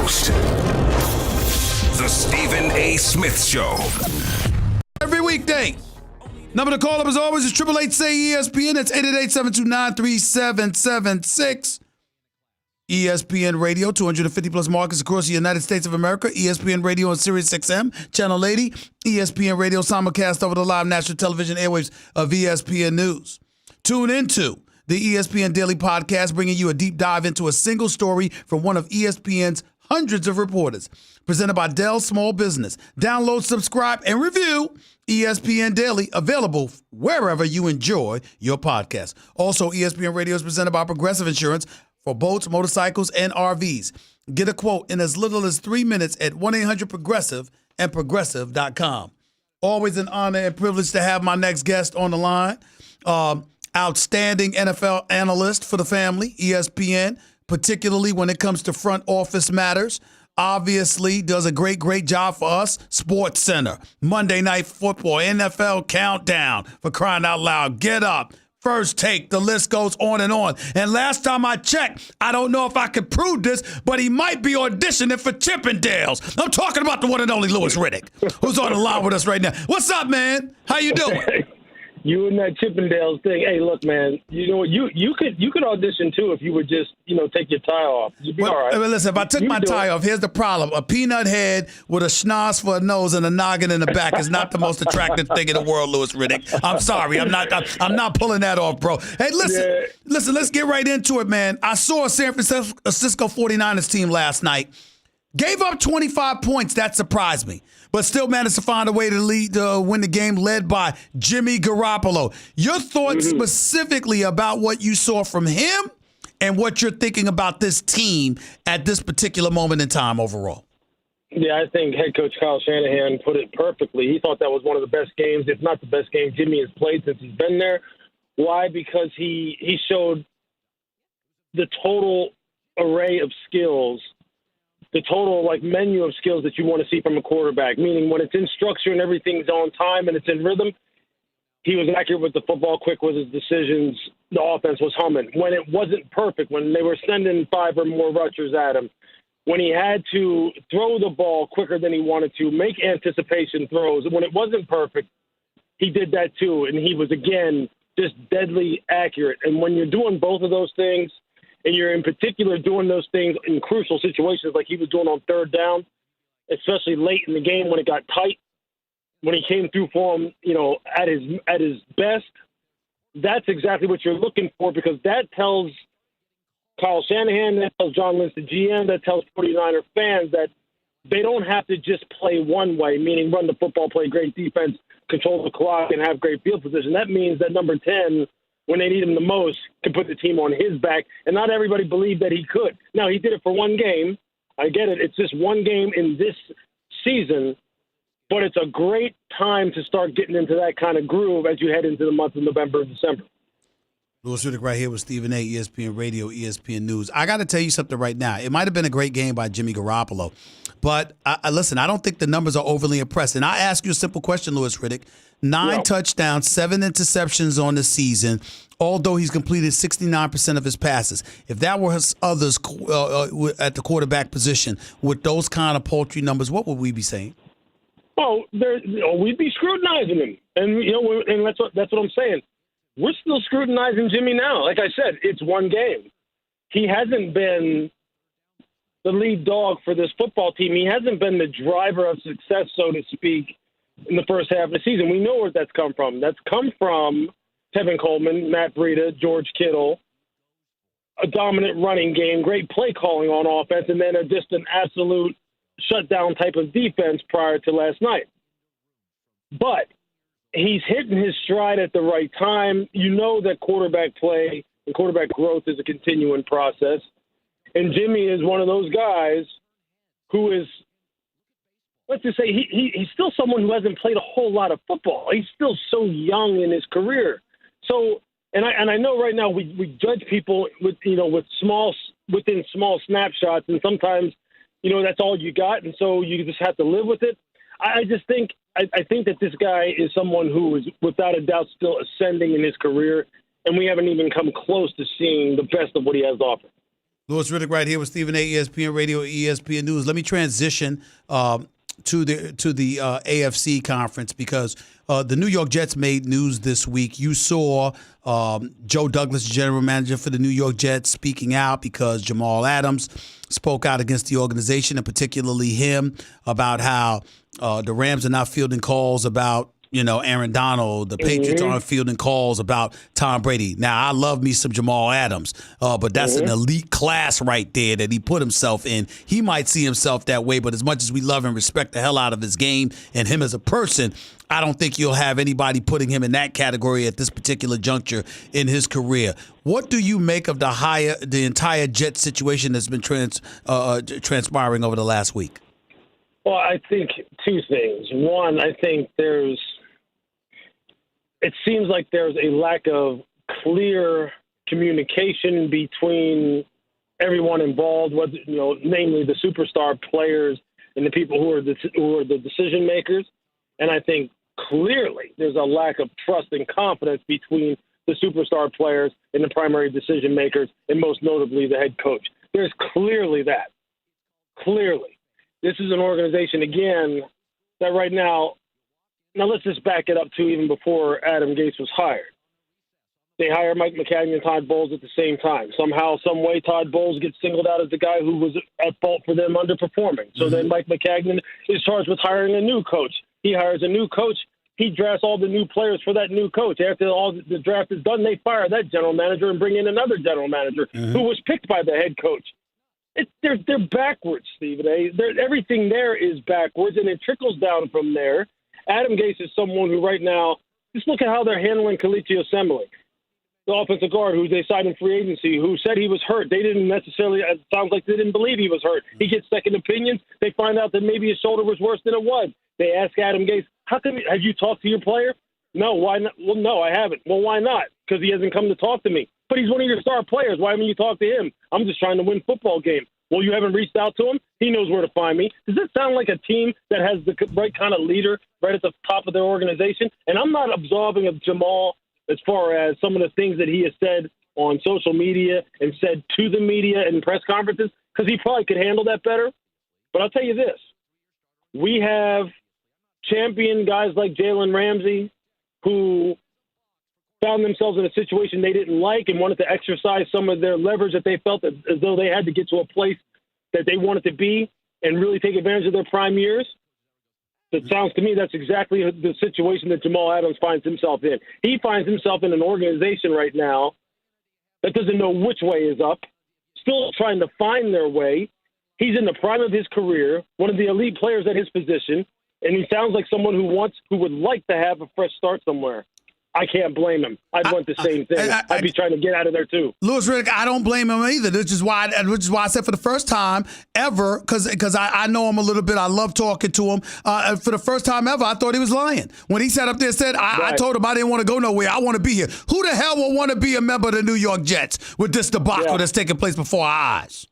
host, The Stephen A. Smith Show. Every weekday. Number to call up as always is 888-SAY-ESPN. That's 888-729-3776. ESPN Radio, 250 plus markets across the United States of America. ESPN Radio on Sirius XM, Channel 80. ESPN Radio simulcast over the live national television airwaves of ESPN News. Tune into the ESPN Daily Podcast, bringing you a deep dive into a single story from one of ESPN's hundreds of reporters. Presented by Dell Small Business. Download, subscribe, and review ESPN Daily, available wherever you enjoy your podcast. Also, ESPN Radio is presented by Progressive Insurance for boats, motorcycles, and RVs. Get a quote in as little as 3 minutes at 1-800-PROGRESSIVE and Progressive.com. Always an honor and privilege to have my next guest on the line. Outstanding NFL analyst for the family, ESPN, particularly when it comes to front office matters. Obviously does a great job for us. Sports Center, Monday Night Football, NFL Countdown, for crying out loud. Get Up, First Take, the list goes on and on. And last time I checked, I don't know if I could prove this, but he might be auditioning for Chippendales. I'm talking about the one and only Louis Riddick, who's on the line with us right now. What's up, man? How you doing? You and that Chippendales thing. Hey, look, man. You know what? You could audition too if you would just take your tie off. You'd be all right. Listen, if I took my tie off, here's the problem: a peanut head with a schnoz for a nose and a noggin in the back is not the most attractive thing in the world, Louis Riddick. I'm sorry, I'm not pulling that off, bro. Hey, listen, let's get right into it, man. I saw a San Francisco 49ers team last night. Gave up 25 points. That surprised me. But still managed to find a way to win the game, led by Jimmy Garoppolo. Your thoughts specifically about what you saw from him and what you're thinking about this team at this particular moment in time overall. Yeah, I think head coach Kyle Shanahan put it perfectly. He thought that was one of the best games, if not the best game Jimmy has played since he's been there. Why? Because he showed the total array of skills, the total menu of skills that you want to see from a quarterback, meaning when it's in structure and everything's on time and it's in rhythm, he was accurate with the football, quick with his decisions. The offense was humming. When it wasn't perfect, when they were sending 5 or more rushers at him, when he had to throw the ball quicker than he wanted to, make anticipation throws, when it wasn't perfect, he did that too. And he was, again, just deadly accurate. And when you're doing both of those things, and you're in particular doing those things in crucial situations like he was doing on third down, especially late in the game when it got tight, when he came through for him, at his best, that's exactly what you're looking for, because that tells Kyle Shanahan, that tells John Lynch, the GM, that tells 49er fans that they don't have to just play one way, meaning run the football, play great defense, control the clock, and have great field position. That means that number 10, when they need him the most, can put the team on his back. And not everybody believed that he could. Now, he did it for one game. I get it. It's just one game in this season. But it's a great time to start getting into that kind of groove as you head into the month of November and December. Louis Riddick right here with Stephen A., ESPN Radio, ESPN News. I got to tell you something right now. It might have been a great game by Jimmy Garoppolo. But, listen, I don't think the numbers are overly impressive. And I ask you a simple question, Louis Riddick. 9 touchdowns, 7 interceptions on the season, although he's completed 69% of his passes. If that were others at the quarterback position with those kind of paltry numbers, what would we be saying? Oh, we'd be scrutinizing him. And, and that's what I'm saying. We're still scrutinizing Jimmy now. Like I said, it's one game. He hasn't been the lead dog for this football team. He hasn't been the driver of success, so to speak, in the first half of the season. We know where that's come from. That's come from Tevin Coleman, Matt Breida, George Kittle, a dominant running game, great play calling on offense, and then just an absolute shutdown type of defense prior to last night. But he's hitting his stride at the right time. You know that quarterback play and quarterback growth is a continuing process. And Jimmy is one of those guys who is, let's just say, he's still someone who hasn't played a whole lot of football. He's still so young in his career. So, and I know right now we judge people within small snapshots, and sometimes, that's all you got, and so you just have to live with it. I think that this guy is someone who is without a doubt still ascending in his career, and we haven't even come close to seeing the best of what he has to offer. Louis Riddick right here with Stephen A. ESPN Radio, ESPN News. Let me transition to the AFC conference because the New York Jets made news this week. You saw Joe Douglas, general manager for the New York Jets, speaking out because Jamal Adams spoke out against the organization, and particularly him, about how the Rams are not fielding calls about Aaron Donald. The Patriots aren't fielding calls about Tom Brady. Now, I love me some Jamal Adams, but that's an elite class right there that he put himself in. He might see himself that way, but as much as we love and respect the hell out of his game and him as a person, I don't think you'll have anybody putting him in that category at this particular juncture in his career. What do you make of the entire Jet situation that's been transpiring over the last week? Well, I think two things. One, I think it seems like there's a lack of clear communication between everyone involved, namely the superstar players and the people who are the decision makers. And I think clearly there's a lack of trust and confidence between the superstar players and the primary decision makers, and most notably the head coach. There's clearly that. Clearly. This is an organization, again, that right now let's just back it up to even before Adam Gase was hired. They hire Mike McCagnon and Todd Bowles at the same time. Somehow, some way, Todd Bowles gets singled out as the guy who was at fault for them underperforming. So then Mike McCagnon is charged with hiring a new coach. He hires a new coach. He drafts all the new players for that new coach. After all the draft is done, they fire that general manager and bring in another general manager who was picked by the head coach. They're backwards, Stephen A. Everything there is backwards, and it trickles down from there. Adam Gase is someone who right now, just look at how they're handling Kelechi Osemele, the offensive guard who they signed in free agency, who said he was hurt. They didn't necessarily, it sounds like they didn't believe he was hurt. He gets second opinions. They find out that maybe his shoulder was worse than it was. They ask Adam Gase, have you talked to your player? No, why not? Well, no, I haven't. Well, why not? Because he hasn't come to talk to me. But he's one of your star players. Why haven't you talked to him? I'm just trying to win football games. Well, you haven't reached out to him? He knows where to find me. Does this sound like a team that has the right kind of leader right at the top of their organization? And I'm not absolving of Jamal as far as some of the things that he has said on social media and said to the media and press conferences, because he probably could handle that better. But I'll tell you this. We have champion guys like Jalen Ramsey who found themselves in a situation they didn't like and wanted to exercise some of their leverage that they felt as though they had to get to a place that they wanted to be and really take advantage of their prime years. It sounds to me that's exactly the situation that Jamal Adams finds himself in. He finds himself in an organization right now that doesn't know which way is up, still trying to find their way. He's in the prime of his career, one of the elite players at his position, and he sounds like someone who would like to have a fresh start somewhere. I can't blame him. I'd want the same thing. I'd be trying to get out of there too. Louis Riddick, I don't blame him either. Which is why I said for the first time ever, because I know him a little bit. I love talking to him. For the first time ever, I thought he was lying when he sat up there and said, I told him I didn't want to go nowhere. I want to be here. Who the hell will want to be a member of the New York Jets with this debacle that's taking place before our eyes?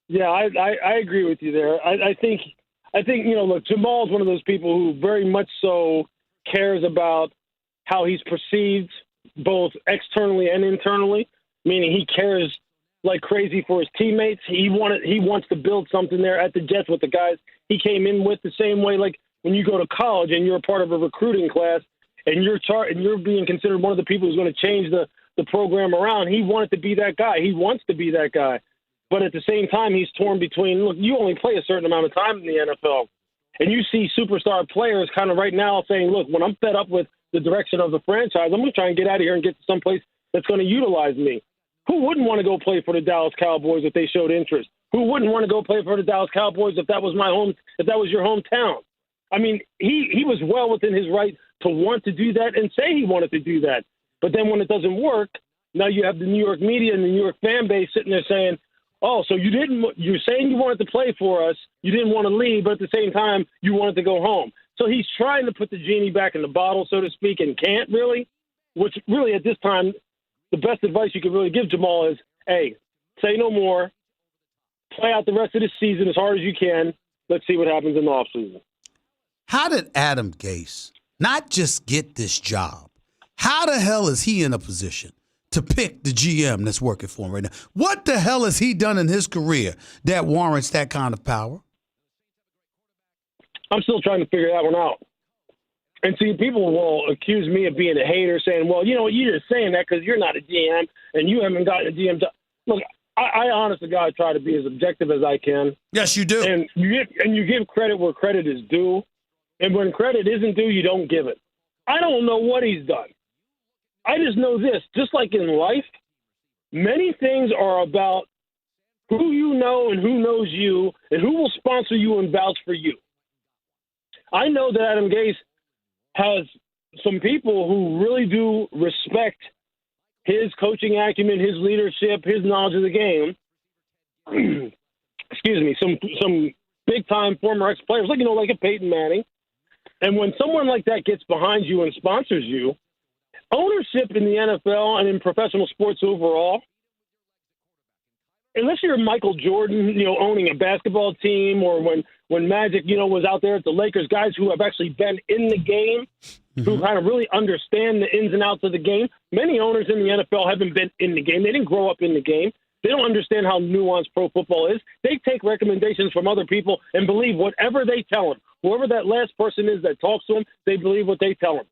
Yeah, I agree with you there. I think look, Jamal's one of those people who very much so cares about how he's perceived both externally and internally, meaning he cares like crazy for his teammates. He wants to build something there at the Jets with the guys he came in with, the same way like when you go to college and you're a part of a recruiting class and you're being considered one of the people who's going to change the program around. He wanted to be that guy. He wants to be that guy. But at the same time, he's torn between, look, you only play a certain amount of time in the NFL. And you see superstar players kind of right now saying, look, when I'm fed up with the direction of the franchise, I'm going to try and get out of here and get to someplace that's going to utilize me. Who wouldn't want to go play for the Dallas Cowboys if they showed interest? Who wouldn't want to go play for the Dallas Cowboys if that was your hometown? I mean, he was well within his right to want to do that and say he wanted to do that. But then when it doesn't work, now you have the New York media and the New York fan base sitting there saying, oh, so you're saying you wanted to play for us, you didn't want to leave, but at the same time, you wanted to go home. So he's trying to put the genie back in the bottle, so to speak, and can't really, which really at this time, the best advice you could really give Jamal is, hey, say no more, play out the rest of the season as hard as you can. Let's see what happens in the offseason. How did Adam Gase not just get this job? How the hell is he in a position to pick the GM that's working for him right now? What the hell has he done in his career that warrants that kind of power? I'm still trying to figure that one out. And see, people will accuse me of being a hater, saying, well, you're just saying that because you're not a GM and you haven't gotten a GM job. Look, I honest to God try to be as objective as I can. Yes, you do. And you give credit where credit is due. And when credit isn't due, you don't give it. I don't know what he's done. I just know this. Just like in life, many things are about who you know and who knows you and who will sponsor you and vouch for you. I know that Adam Gase has some people who really do respect his coaching acumen, his leadership, his knowledge of the game. Excuse me, some big-time former ex-players, like a Peyton Manning. And when someone like that gets behind you and sponsors you, ownership in the NFL and in professional sports overall, unless you're Michael Jordan, owning a basketball team, or when Magic, was out there at the Lakers, guys who have actually been in the game, who kind of really understand the ins and outs of the game. Many owners in the NFL haven't been in the game. They didn't grow up in the game. They don't understand how nuanced pro football is. They take recommendations from other people and believe whatever they tell them. Whoever that last person is that talks to them, they believe what they tell them.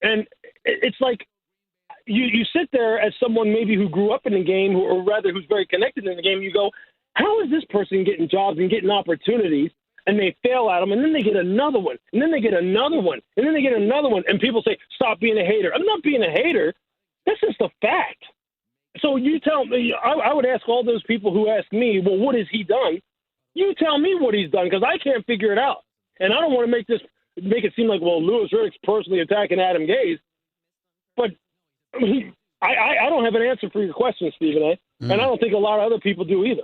And it's like you sit there as someone maybe who grew up in the game, or rather who's very connected in the game. You go, how is this person getting jobs and getting opportunities? And they fail at them, and then they get another one, and then they get another one, and then they get another one. And people say, stop being a hater. I'm not being a hater. That's just a fact. So you tell me, I would ask all those people who ask me, well, what has he done? You tell me what he's done, because I can't figure it out. And I don't want to make it seem like, well, Louis Riddick's personally attacking Adam Gase. But I don't have an answer for your question, Stephen A. And I don't think a lot of other people do either.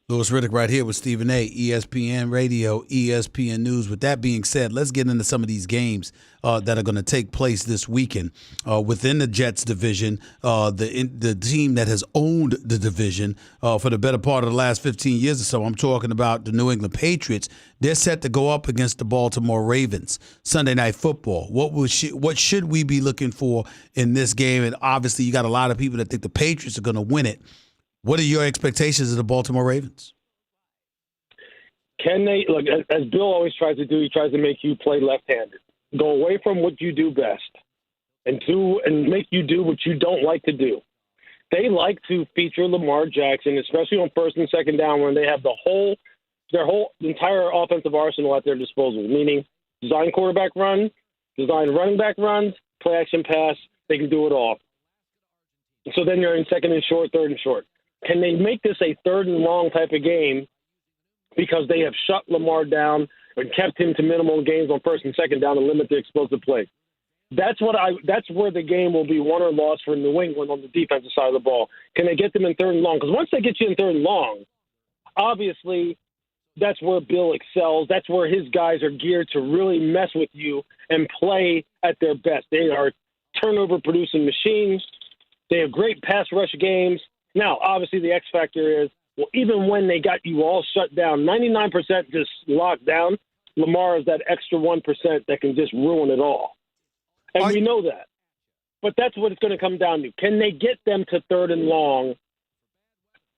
Louis Riddick right here with Stephen A., ESPN Radio, ESPN News. With that being said, let's get into some of these games that are going to take place this weekend. Within the Jets division, the team that has owned the division for the better part of the last 15 years or so, I'm talking about the New England Patriots. They're set to go up against the Baltimore Ravens Sunday Night Football. What should we be looking for in this game? And obviously, you got a lot of people that think the Patriots are going to win it. What are your expectations of the Baltimore Ravens? Can they, look, as Bill always tries to do, he tries to make you play left-handed. Go away from what you do best and make you do what you don't like to do. They like to feature Lamar Jackson, especially on first and second down, when they have their whole entire offensive arsenal at their disposal, meaning design quarterback run, design running back runs, play action pass. They can do it all. So then you're in second and short, third and short. Can they make this a third and long type of game because they have shut Lamar down and kept him to minimal gains on first and second down to limit the explosive plays? That's where the game will be won or lost for New England on the defensive side of the ball. Can they get them in third and long? Because once they get you in third and long, obviously that's where Bill excels. That's where his guys are geared to really mess with you and play at their best. They are turnover-producing machines. They have great pass rush games. Now, obviously, the X factor is, well, even when they got you all shut down, 99% just locked down, Lamar is that extra 1% that can just ruin it all. And we know that. But that's what it's going to come down to. Can they get them to third and long,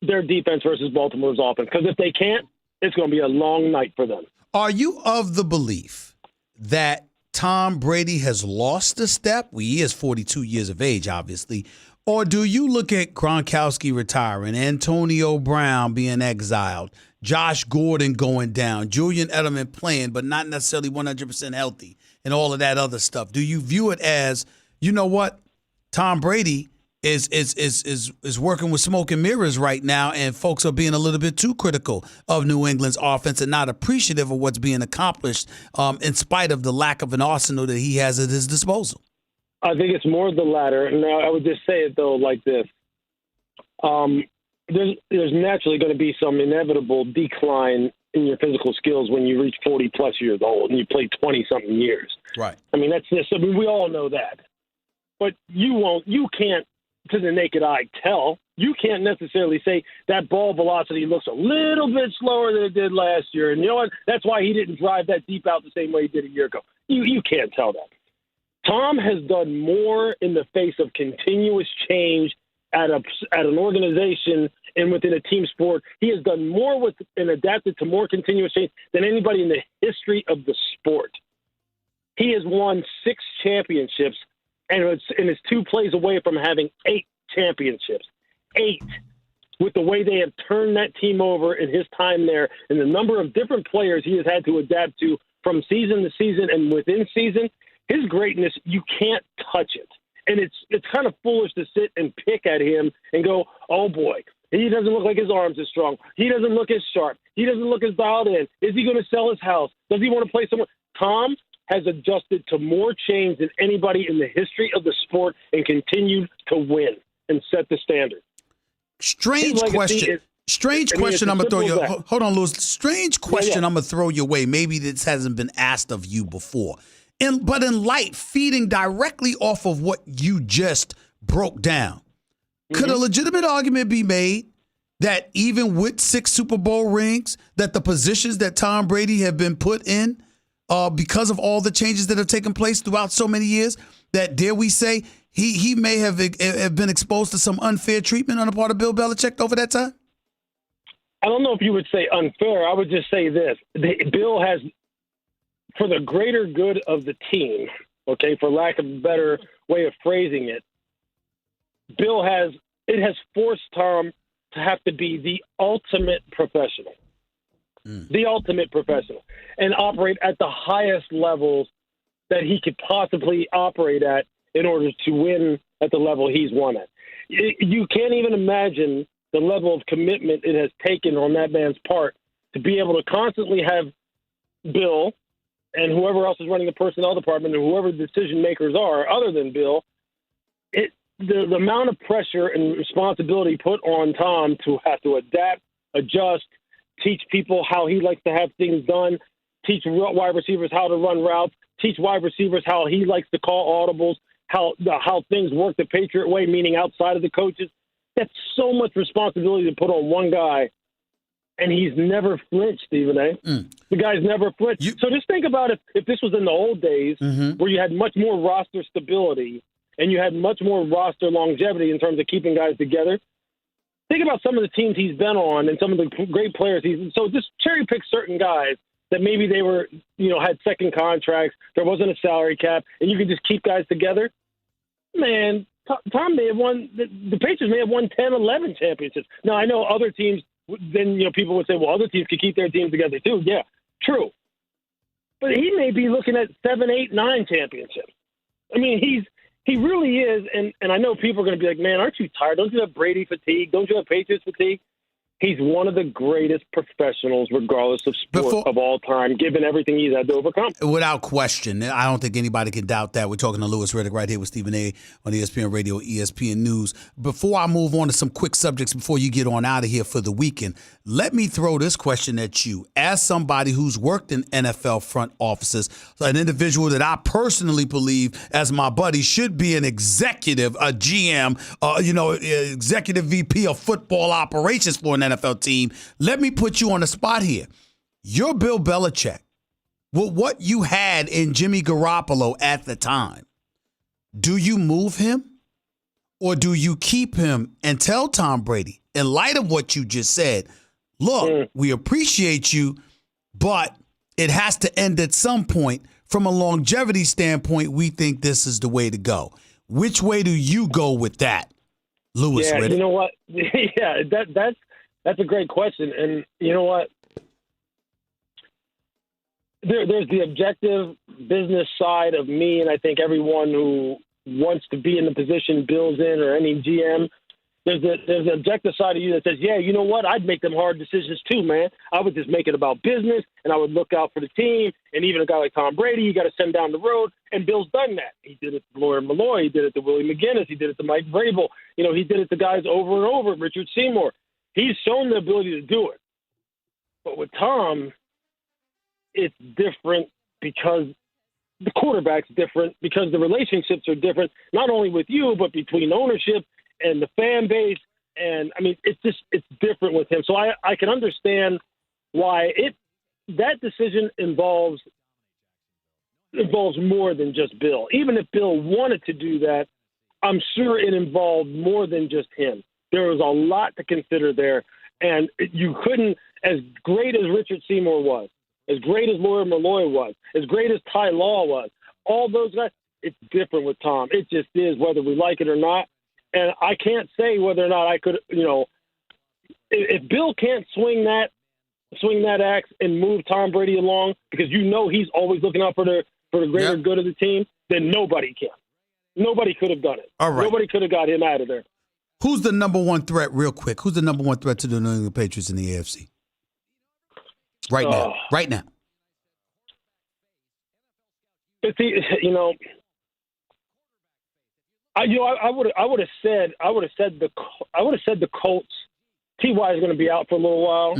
their defense versus Baltimore's offense? Because if they can't, it's going to be a long night for them. Are you of the belief that Tom Brady has lost a step? Well, he is 42 years of age, obviously. Or do you look at Gronkowski retiring, Antonio Brown being exiled, Josh Gordon going down, Julian Edelman playing but not necessarily 100% healthy, and all of that other stuff? Do you view it as, you know what, Tom Brady is working with smoke and mirrors right now, and folks are being a little bit too critical of New England's offense and not appreciative of what's being accomplished in spite of the lack of an arsenal that he has at his disposal? I think it's more the latter. Now, I would just say it, though, like this. There's naturally going to be some inevitable decline in your physical skills when you reach 40-plus years old and you play 20-something years. Right. I mean, we all know that. But you can't, to the naked eye, tell. You can't necessarily say that ball velocity looks a little bit slower than it did last year. And you know what? That's why he didn't drive that deep out the same way he did a year ago. You can't tell that. Tom has done more in the face of continuous change at an organization and within a team sport. He has done more with and adapted to more continuous change than anybody in the history of the sport. He has won 6 championships and is 2 plays away from having 8 championships. 8. With the way they have turned that team over in his time there and the number of different players he has had to adapt to from season to season and within season, his greatness, you can't touch it. And it's kind of foolish to sit and pick at him and go, oh, boy, he doesn't look like his arms are strong. He doesn't look as sharp. He doesn't look as dialed in. Is he going to sell his house? Does he want to play somewhere? Tom has adjusted to more change than anybody in the history of the sport and continued to win and set the standard. Strange question. I'm going to throw you. Hold on, Lewis. Strange question I'm going to throw your way. Maybe this hasn't been asked of you before. But in light, feeding directly off of what you just broke down, could a legitimate argument be made that even with 6 Super Bowl rings, that the positions that Tom Brady have been put in because of all the changes that have taken place throughout so many years, that dare we say he may have been exposed to some unfair treatment on the part of Bill Belichick over that time? I don't know if you would say unfair. I would just say this. Bill has, for the greater good of the team, okay, for lack of a better way of phrasing it, it has forced Tom to have to be the ultimate professional. The ultimate professional, and operate at the highest levels that he could possibly operate at in order to win at the level he's won at. You can't even imagine the level of commitment it has taken on that man's part to be able to constantly have Bill and whoever else is running the personnel department and whoever the decision makers are other than Bill, the amount of pressure and responsibility put on Tom to have to adapt, adjust, teach people how he likes to have things done, teach wide receivers how to run routes, teach wide receivers how he likes to call audibles, how things work the Patriot way, meaning outside of the coaches. That's so much responsibility to put on one guy, and he's never flinched, Stephen A. The guy's never flinched. So just think about if this was in the old days where you had much more roster stability and you had much more roster longevity in terms of keeping guys together. Think about some of the teams he's been on and some of the great players so just cherry pick certain guys that maybe they were, had second contracts, there wasn't a salary cap, and you could just keep guys together. Man, Tom may have won, the Patriots may have won 10, 11 championships. Now, I know other teams, then, people would say, well, other teams could keep their teams together too. Yeah, true. But he may be looking at 7, 8, 9 championships. I mean, he really is, and I know people are going to be like, man, aren't you tired? Don't you have Brady fatigue? Don't you have Patriots fatigue? He's one of the greatest professionals, regardless of sport, of all time, given everything he's had to overcome. Without question. I don't think anybody can doubt that. We're talking to Louis Riddick right here with Stephen A. on ESPN Radio, ESPN News. Before I move on to some quick subjects, before you get on out of here for the weekend, let me throw this question at you. As somebody who's worked in NFL front offices, an individual that I personally believe, as my buddy, should be an executive, a GM, executive VP of football operations for an NFL team. Let me put you on the spot here. You're Bill Belichick. Well, what you had in Jimmy Garoppolo at the time, do you move him or do you keep him and tell Tom Brady, in light of what you just said, look, we appreciate you, but it has to end at some point. From a longevity standpoint, we think this is the way to go. Which way do you go with that, Louis Riddick? You know what? Yeah, that's a great question. And you know what? There's the objective business side of me, and I think everyone who wants to be in the position Bill's in or any GM, there's the objective side of you that says, yeah, you know what? I'd make them hard decisions too, man. I would just make it about business, and I would look out for the team. And even a guy like Tom Brady, you got to send down the road. And Bill's done that. He did it to Lauren Malloy. He did it to Willie McGinnis. He did it to Mike Vrabel. He did it to guys over and over, Richard Seymour. He's shown the ability to do it. But with Tom, it's different because the quarterback's different, because the relationships are different, not only with you, but between ownership and the fan base. And, I mean, it's different with him. So I can understand why that decision involves involves more than just Bill. Even if Bill wanted to do that, I'm sure it involved more than just him. There was a lot to consider there, and you couldn't, as great as Richard Seymour was, as great as Lawyer Malloy was, as great as Ty Law was, all those guys, it's different with Tom. It just is, whether we like it or not. And I can't say whether or not I could, if Bill can't swing that axe and move Tom Brady along, because he's always looking out for the greater good of the team, then nobody can. Nobody could have done it. All right. Nobody could have got him out of there. Who's the number one threat, real quick? Who's the number one threat to the New England Patriots in the AFC? Right now. Right now. I would have said the Colts. T.Y. is going to be out for a little while.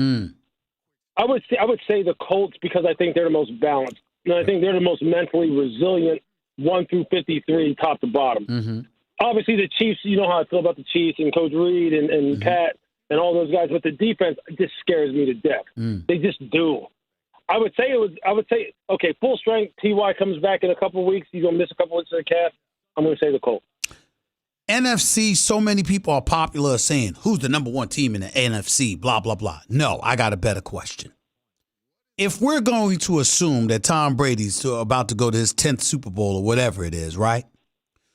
I would say the Colts, because I think they're the most balanced. And I think they're the most mentally resilient 1 through 53, top to bottom. Mm-hmm. Obviously, the Chiefs, you know how I feel about the Chiefs and Coach Reed and Pat and all those guys, but the defense just scares me to death. They just do. I would say, okay, full strength, T.Y. comes back in a couple of weeks. He's going to miss a couple of weeks of the calf. I'm going to say the Colts. NFC, so many people are popular saying, who's the number one team in the NFC, blah, blah, blah. No, I got a better question. If we're going to assume that Tom Brady's about to go to his 10th Super Bowl or whatever it is, right?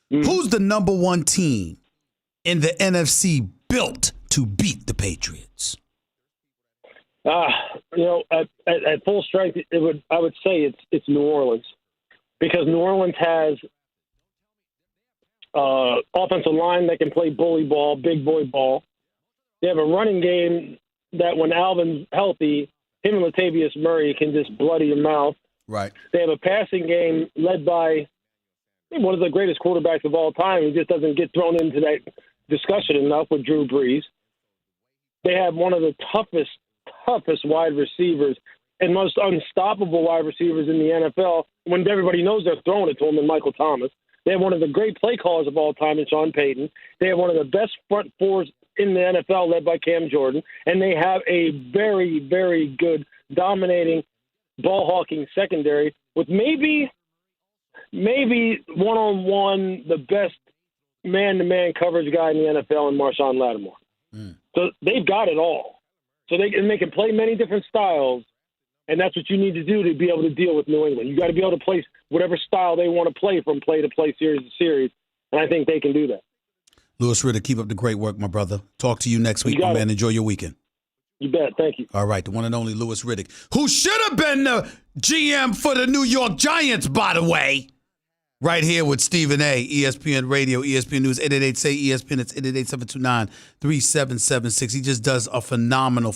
Who's the number one team in the NFC built to beat the Patriots? At full strength, I would say it's New Orleans, because New Orleans has offensive line that can play bully ball, big boy ball. They have a running game that when Alvin's healthy, him and Latavius Murray can just bloody your mouth. Right. They have a passing game led by one of the greatest quarterbacks of all time. He just doesn't get thrown into that discussion enough with Drew Brees. They have one of the toughest wide receivers and most unstoppable wide receivers in the NFL when everybody knows they're throwing it to him, and Michael Thomas. They have one of the great play callers of all time in Sean Payton. They have one of the best front fours in the NFL led by Cam Jordan. And they have a very, very good, dominating, ball-hawking secondary with maybe one-on-one, the best man-to-man coverage guy in the NFL in Marshawn Lattimore. So they've got it all. So they can play many different styles. And that's what you need to do to be able to deal with New England. You got to be able to play whatever style they want to play from play to play, series to series. And I think they can do that. Louis Riddick, keep up the great work, my brother. Talk to you next week, my man. Enjoy your weekend. You bet. Thank you. All right, the one and only Louis Riddick, who should have been the GM for the New York Giants, by the way. Right here with Stephen A., ESPN Radio, ESPN News, 888-SAY-ESPN. It's 888-729-3776. He just does a phenomenal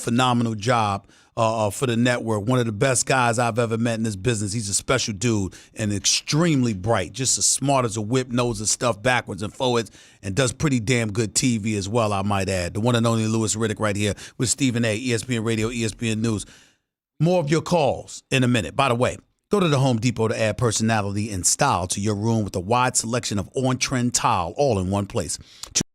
job for the network. One of the best guys I've ever met in this business. He's a special dude and extremely bright, just as smart as a whip, knows his stuff backwards and forwards, and does pretty damn good TV as well, I might add. The one and only Louis Riddick right here with Stephen A., ESPN Radio, ESPN News. More of your calls in a minute. By the way, go to the Home Depot to add personality and style to your room with a wide selection of on-trend tile all in one place.